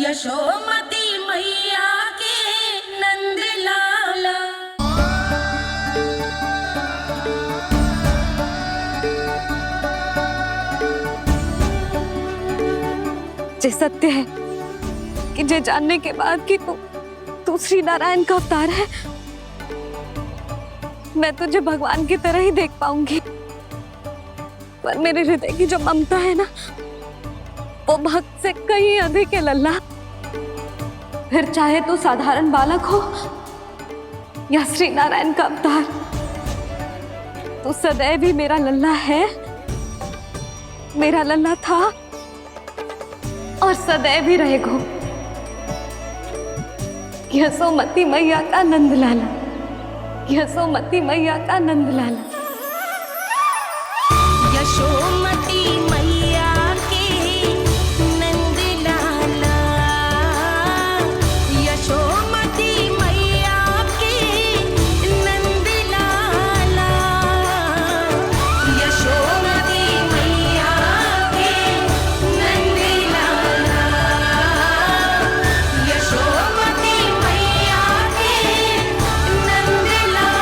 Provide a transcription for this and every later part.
यशोमती मैया के नंद लाला। ये सत्य है कि ये जानने के बाद कि तू श्री नारायण का अवतार है, मैं तुझे भगवान की तरह ही देख पाऊंगी। पर मेरे हृदय की जो ममता है ना, वो भक्त से कहीं अधिक है लल्ला। फिर चाहे तू साधारण बालक हो या श्री नारायण का अवतार, तू सदैव ही मेरा लल्ला है, मेरा लल्ला था और सदैव ही रहेगा। यशोमती मैया का नंद लाला, यशोमती मैया का नंद लाला। यशोमती मैया के नंद लाला, यशोमती मैया के नंद लाला, यशोमती मैया के नंद लाला, यशोमती मैया के नंद लाला।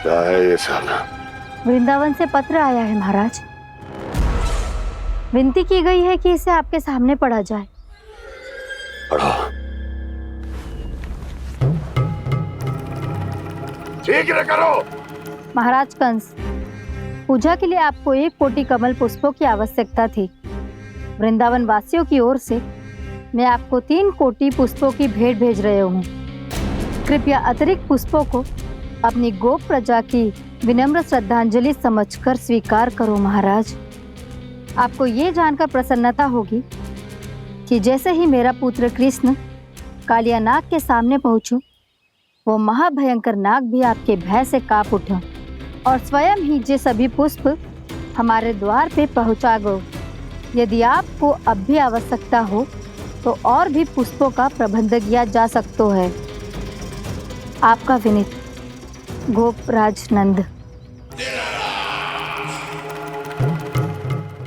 क्या है ये साला? वृंदावन से पत्र आया है महाराज। विनती की गई है कि इसे आपके सामने पढ़ा जाए। पढ़ो। शीघ्र करो। महाराज कंस, पूजा के लिए आपको 1 कोटि कमल पुष्पों की आवश्यकता थी। वृंदावन वासियों की ओर से मैं आपको 3 कोटि पुष्पों की भेंट भेज रहे हूँ। कृपया अतिरिक्त पुष्पों को अपनी गोप प्रजा की विनम्र श्रद्धांजलि समझकर स्वीकार करो महाराज। आपको ये जानकर प्रसन्नता होगी कि जैसे ही मेरा पुत्र कृष्ण कालिया नाग के सामने पहुंचो, वो महाभयंकर नाग भी आपके भय से कांप उठा और स्वयं ही ये सभी पुष्प हमारे द्वार पे पहुंचा गो। यदि आपको अब भी आवश्यकता हो तो और भी पुष्पों का प्रबंध किया जा सकता है। आपका विनीत गोपराज नंद।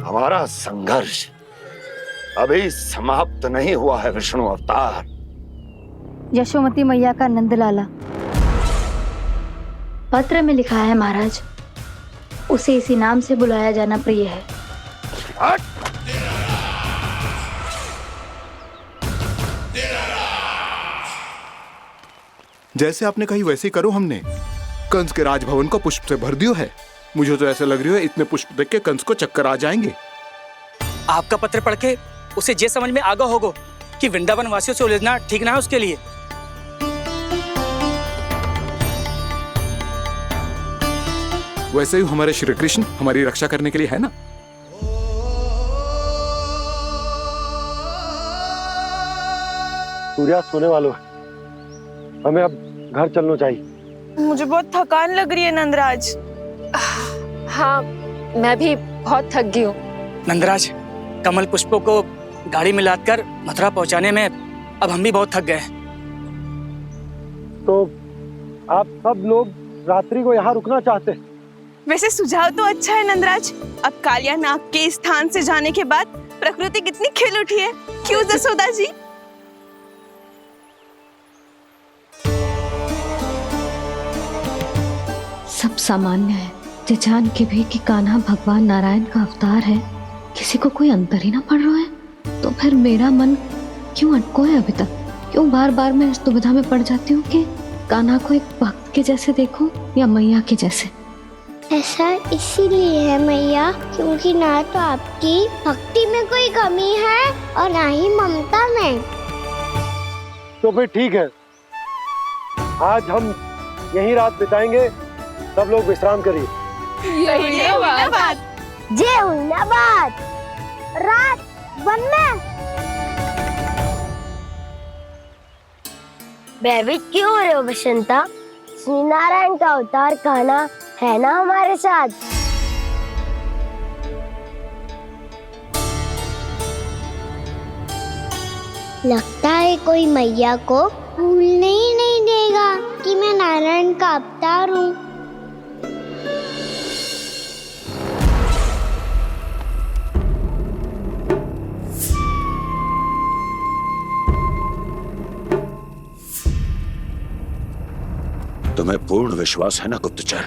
हमारा संघर्ष अभी समाप्त नहीं हुआ है विष्णु अवतार। यशोमती मैया का नंदलाला। पत्र में लिखा है महाराज, उसे इसी नाम से बुलाया जाना प्रिय है। हट! जैसे आपने कही वैसे ही करो। हमने कंस के राजभवन को पुष्प से भर दियो है। मुझे तो ऐसा लग रही है इतने पुष्प देख के कंस को चक्कर आ जाएंगे। आपका पत्र पढ़ के उसे ये समझ में आगा होगा कि वृंदावन वासियों से उलझना ठीक ना है उसके लिए। वैसे ही हमारे श्री कृष्ण हमारी रक्षा करने के लिए है ना। सूर्यास्त होने वाला है, हमें अब घर चलना चाहिए। मुझे बहुत थकान लग रही है नंदराज। हाँ, मैं भी बहुत थक गई हूँ। नंदराज, कमल पुष्पों को गाड़ी में लादकर मथुरा पहुंचाने में अब हम भी बहुत थक गए। तो आप सब लोग रात्रि को यहाँ रुकना चाहते हैं? वैसे सुझाव तो अच्छा है नंदराज। अब कालिया नाग के स्थान से जाने के बाद प्रकृति कितनी खिल उठी है, क्यों जसोदा जी? सब सामान्य है। ये जान के भी कि कान्हा भगवान नारायण का अवतार है, किसी को कोई अंतर ही ना पड़ रहा है, तो फिर मेरा मन क्यों अटको है अभी तक? क्यों बार बार मैं इस दुविधा में पड़ जाती हूँ कि कान्हा को एक भक्त के जैसे देखूं या मैया के जैसे? ऐसा इसीलिए है मैया, क्योंकि ना तो आपकी भक्ति में कोई कमी है और ना ही ममता में। तो फिर ठीक है, आज हम यहीं रात बिताएंगे। सब लोग विश्राम करिए। जय हुन्नाबाद। रात वन में भयभीत क्यों हो रहे हो बसंता? श्री नारायण का अवतार कान्हा है ना हमारे साथ। लगता है कोई मैया को भूलने ही नहीं देगा कि मैं नारायण का अवतार हूँ। तुम्हें पूर्ण विश्वास है ना गुप्तचर?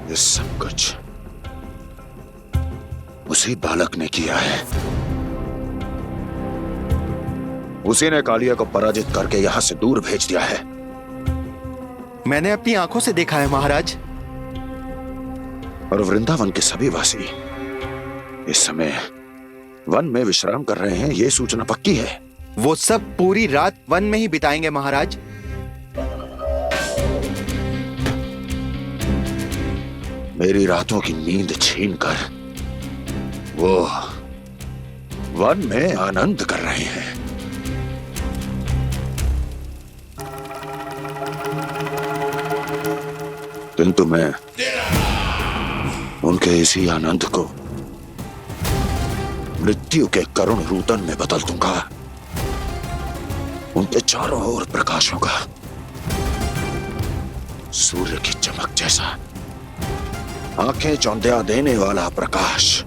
ये सब कुछ उसी बालक ने किया है। उसी ने कालिया को पराजित करके यहां से दूर भेज दिया है। मैंने अपनी आंखों से देखा है महाराज। और वृंदावन के सभी वासी इस समय वन में विश्राम कर रहे हैं, ये सूचना पक्की है। वो सब पूरी रात वन में ही बिताएंगे महाराज। मेरी रातों की नींद छीनकर वो वन में आनंद कर रहे हैं। किंतु मैं उनके इसी आनंद को मृत्यु के करुण रूतन में बदल दूंगा। उनके चारों ओर प्रकाश होगा, सूर्य की चमक जैसा, आंखें चौंधिया देने वाला प्रकाश।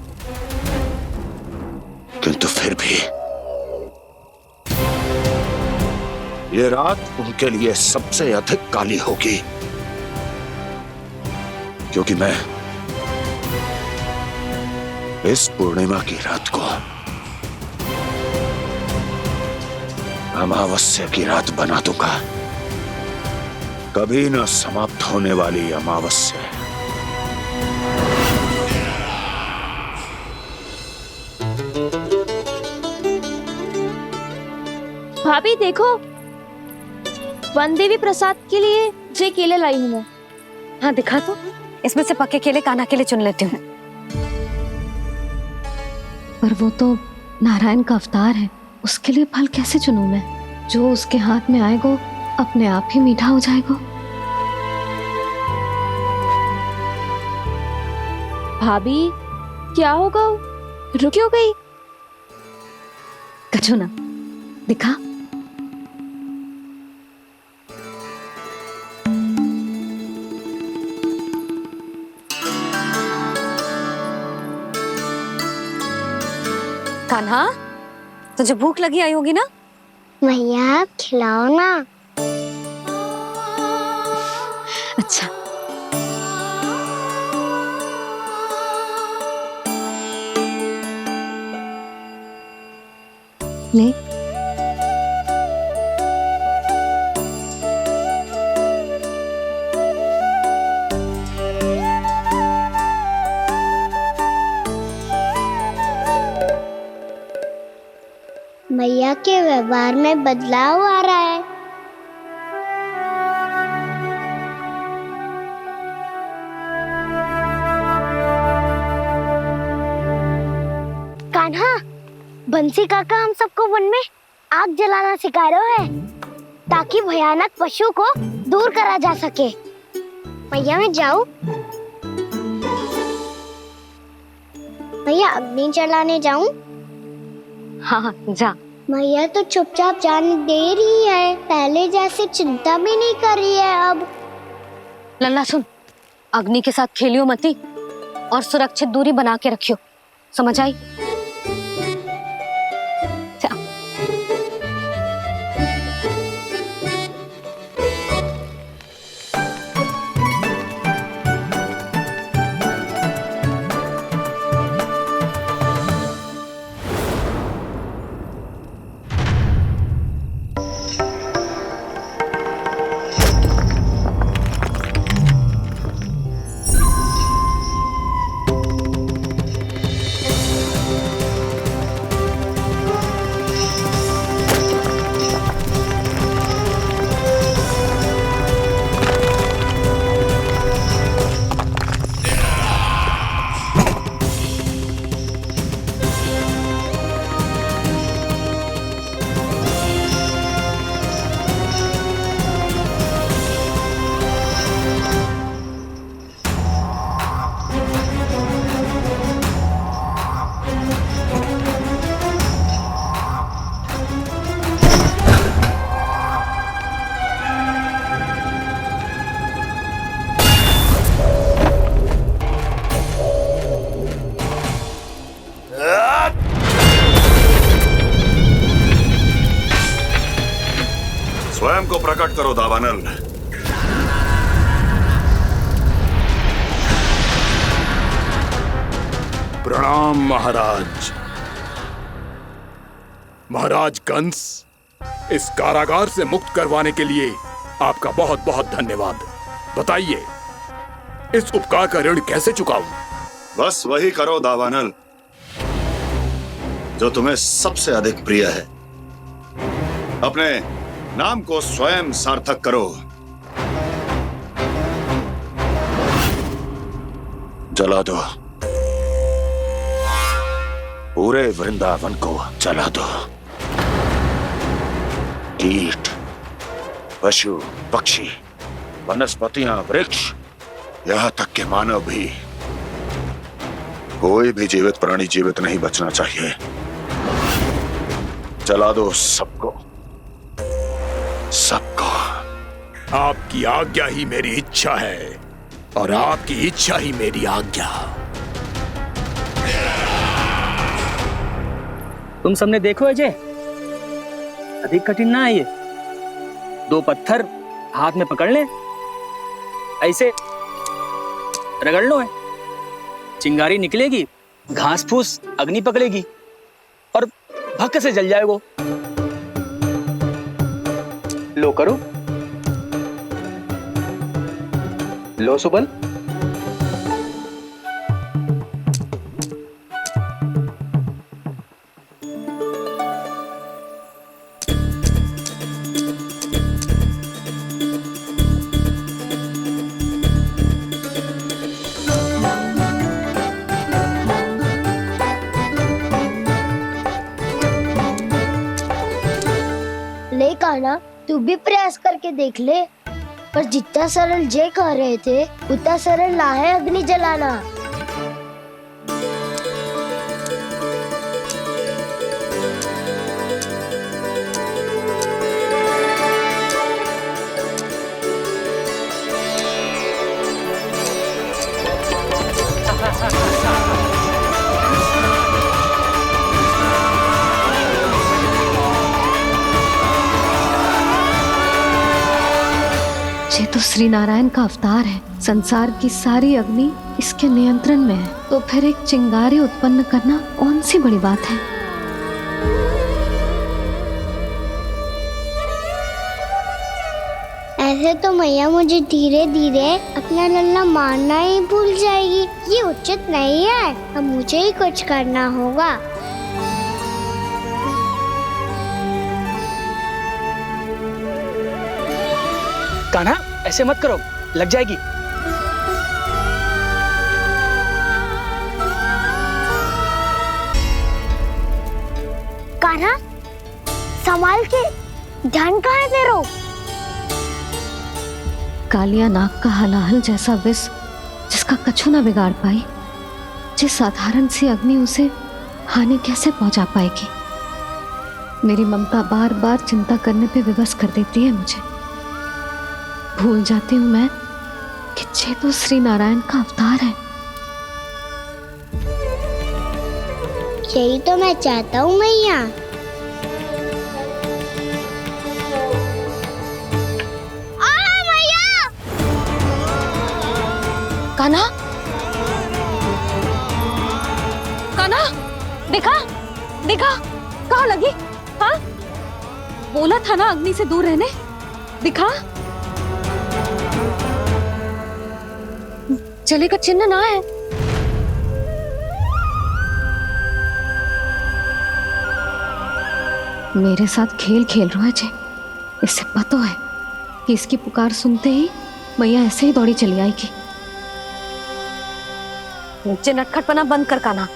किंतु फिर भी ये रात उनके लिए सबसे अधिक काली होगी, क्योंकि मैं इस पूर्णिमा की रात को अमावस्या की रात बना दूंगा। कभी न समाप्त होने वाली अमावस्या। भाभी देखो, वन देवी प्रसाद के लिए जे केले लाई हूँ मैं। हाँ दिखा तो, इसमें से पक्के केले कान्हा के लिए चुन लेती हूँ। पर वो तो नारायण का अवतार है, उसके लिए फल कैसे चुनूं मैं? जो उसके हाथ में आएगा अपने आप ही मीठा हो जाएगा। भाभी क्या होगा? रुक क्यों गई? कछू ना, दिखा। कान्हा, तुझे भूख लगी आई होगी ना? मैया आप खिलाओ ना। अच्छा, ले। मैया के व्यवहार में बदलाव आ रहा है। कान्हा, बंसी काका हम सबको वन में आग जलाना सिखा रहे हैं ताकि भयानक पशु को दूर करा जा सके। मैया मैं जाऊं? मैया अग्नि जलाने जाऊं? हाँ जा। मैया तो चुपचाप जाने दे रही है, पहले जैसे चिंता भी नहीं कर रही है अब। लल्ला सुन, अग्नि के साथ खेलियो मती और सुरक्षित दूरी बना के रखियो, समझ आई? को प्रकट करो दावानल। प्रणाम महाराज। महाराज कंस, इस कारागार से मुक्त करवाने के लिए आपका बहुत बहुत धन्यवाद। बताइए, इस उपकार का ऋण कैसे चुकाऊं? बस वही करो दावानल जो तुम्हें सबसे अधिक प्रिय है। अपने नाम को स्वयं सार्थक करो। जला दो, पूरे वृंदावन को जला दो। कीट, पशु, पक्षी, वनस्पतियां, वृक्ष, यहां तक के मानव भी, कोई भी जीवित प्राणी जीवित नहीं बचना चाहिए। जला दो सबको, सबको। आपकी आज्ञा ही मेरी इच्छा है और आपकी इच्छा ही मेरी आज्ञा। तुम सबने देखो अजय, अधिक कठिन ना है ये। 2 पत्थर हाथ में पकड़ ले, ऐसे रगड़ लो है, चिंगारी निकलेगी, घास फूस अग्नि पकड़ेगी और भक्क से जल जाएगा। लो करो, लो सुबल। ले कान्हा, तू भी प्रयास करके देख ले। पर जितना सरल जय कह रहे थे उतना सरल ना है अग्नि जलाना। ये तो श्री नारायण का अवतार है। संसार की सारी अग्नि इसके नियंत्रण में है, तो फिर एक चिंगारी उत्पन्न करना कौन सी बड़ी बात है। ऐसे तो मैया मुझे धीरे धीरे अपना लल्ला मारना ही भूल जाएगी। ये उचित नहीं है, अब मुझे ही कुछ करना होगा। कान्हा, ऐसे मत करो, लग जाएगी। कान्हा, संभाल के, ध्यान कहाँ है तेरो? कालिया नाग का हलाहल जैसा विष जिसका कछु ना बिगाड़ पाई, जिस साधारण सी अग्नि उसे हानि कैसे पहुंचा पाएगी। मेरी ममता बार बार चिंता करने पे विवश कर देती है मुझे। भूल जाती हूँ मैं कि ये तो श्री नारायण का अवतार है। यही तो मैं चाहता हूँ मैया। कान्हा, कान्हा, देखा देखा, कहाँ लगी? हाँ, बोला था ना अग्नि से दूर रहने। दिखा, जले का चिन्ह ना है। मेरे साथ खेल खेल रहा है जे। इससे पता है कि इसकी पुकार सुनते ही मैया ऐसे ही दौड़ी चली आएगी। नीचे नटखटपना बंद कर कान्हा।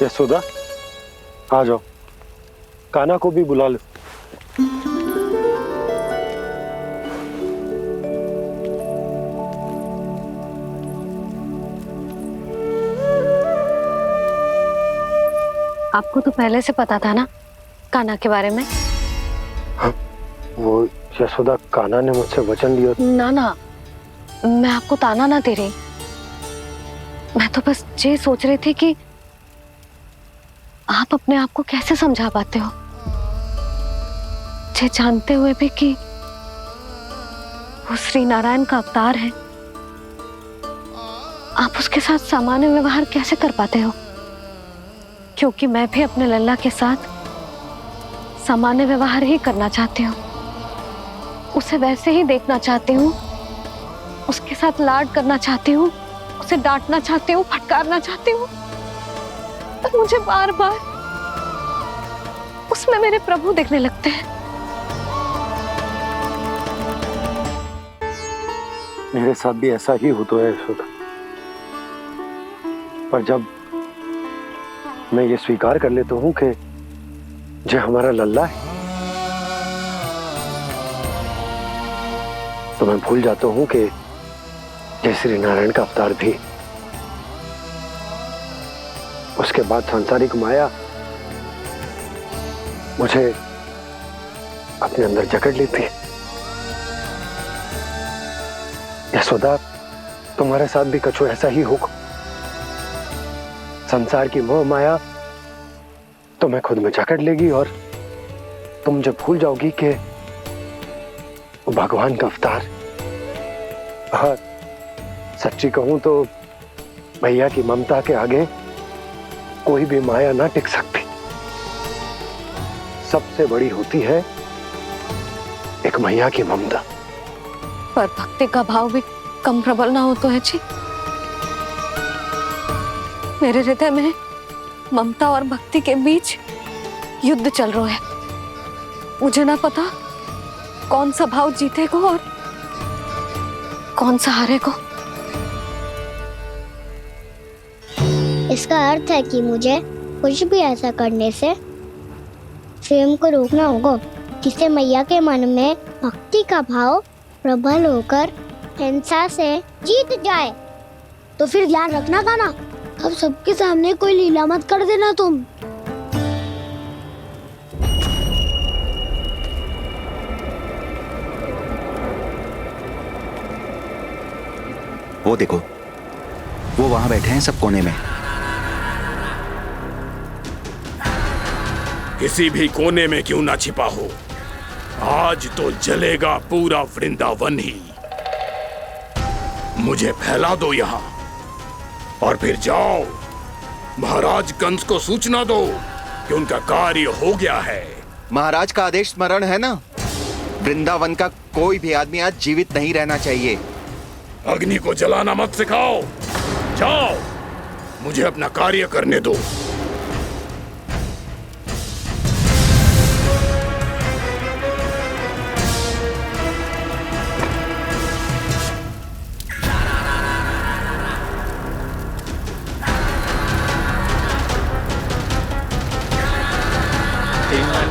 यशोदा, आ जाओ, कान्हा को भी बुला लो। आपको तो पहले से पता था ना कान्हा के बारे में? वो यशोदा, कान्हा ने मुझसे वचन लिया। ना ना, मैं आपको ताना ना दे रही। मैं तो बस ये सोच रही थी कि आप अपने आप को कैसे समझा पाते हो, ये जानते हुए भी कि वो श्री नारायण का अवतार है। आप उसके साथ सामान्य व्यवहार कैसे कर पाते हो? क्योंकि मैं भी अपने लल्ला के साथ सामान्य व्यवहार ही करना चाहती हूँ, उसे वैसे ही देखना चाहती हूँ, उसके साथ लाड करना चाहती हूँ, उसे डांटना चाहती हूँ, फटकारना चाहती हूँ, पर मुझे बार बार उसमें मेरे प्रभु दिखने लगते हैं। मेरे साथ भी ऐसा ही होता है यशोदा, पर जब मैं ये स्वीकार कर लेता हूँ कि जो हमारा लल्ला है, तो मैं भूल जाता हूँ कि जय श्री नारायण का अवतार भी। उसके बाद सांसारिक माया मुझे अपने अंदर जकड़ लेती है। यशोदा, तुम्हारे साथ भी कछु ऐसा ही होगा। संसार की मोह माया तुम्हें खुद में जकड़ लेगी और तुम जब भूल जाओगी कि वो भगवान का अवतार। और सच्ची कहूं तो भैया की ममता के आगे कोई भी माया ना टिक सकती। सबसे बड़ी होती है एक मैया की ममता। पर भक्ति का भाव भी कम प्रबल ना हो तो है जी। मेरे हृदय में ममता और भक्ति के बीच युद्ध चल रहा है। मुझे ना पता कौन सा भाव जीतेगा और कौन सा हारेगा। इसका अर्थ है कि मुझे कुछ भी ऐसा करने से स्वयं को रोकना होगा, जिससे मैया के मन में भक्ति का भाव प्रबल होकर हिंसा से जीत जाए। तो फिर ध्यान रखना कान्हा, अब सबके सामने कोई लीला मत कर देना तुम। वो देखो, वो वहां बैठे हैं सब कोने में। किसी भी कोने में क्यों ना छिपा हो, आज तो जलेगा पूरा वृंदावन ही। मुझे फैला दो यहाँ और फिर जाओ महाराज कंस को सूचना दो कि उनका कार्य हो गया है। महाराज का आदेश स्मरण है ना, वृंदावन का कोई भी आदमी आज जीवित नहीं रहना चाहिए। अग्नि को जलाना मत सिखाओ, जाओ मुझे अपना कार्य करने दो।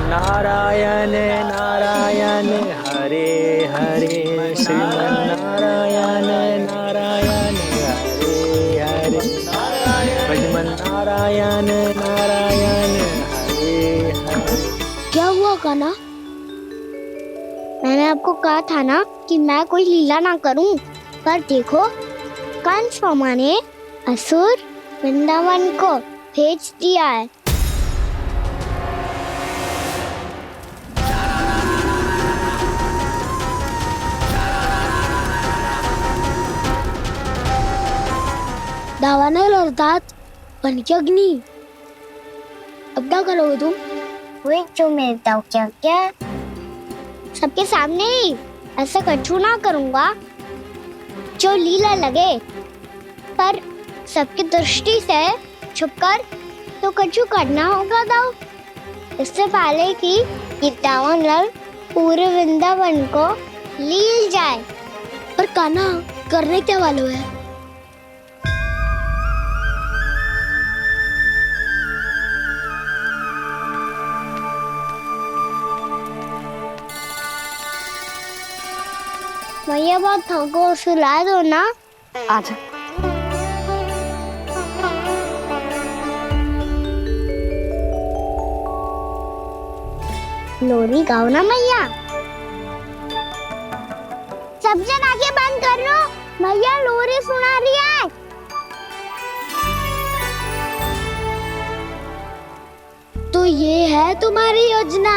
नारायण नारायण हरे हरे, श्रीमन्नारायण नारायण हरे हरे, श्रीमन्नारायण नारायण हरे हरे। क्या हुआ कान्हा? मैंने आपको कहा था ना कि मैं कोई लीला ना करूं, पर देखो कंस मामा ने असुर वृंदावन को भेज दिया है। दावानल और दांत बन के अग्नि। अब क्या करोगे तुम? वही जो मेरे दाव क्या क्या सबके सामने ही ऐसा कछु ना करूंगा जो लीला लगे, पर सबकी दृष्टि से छुपकर तो कछु करना होगा दाव। इससे पहले कि ये दावानल पूरे वृंदावन को लील जाए। पर कान्हा करने क्या वाले है? भैया बहुत थको, सुला दो ना। आजा। लोरी गाओ ना मैया। सब जन आंखें बंद कर लो, मैया लोरी सुना रही है। तो ये है तुम्हारी योजना।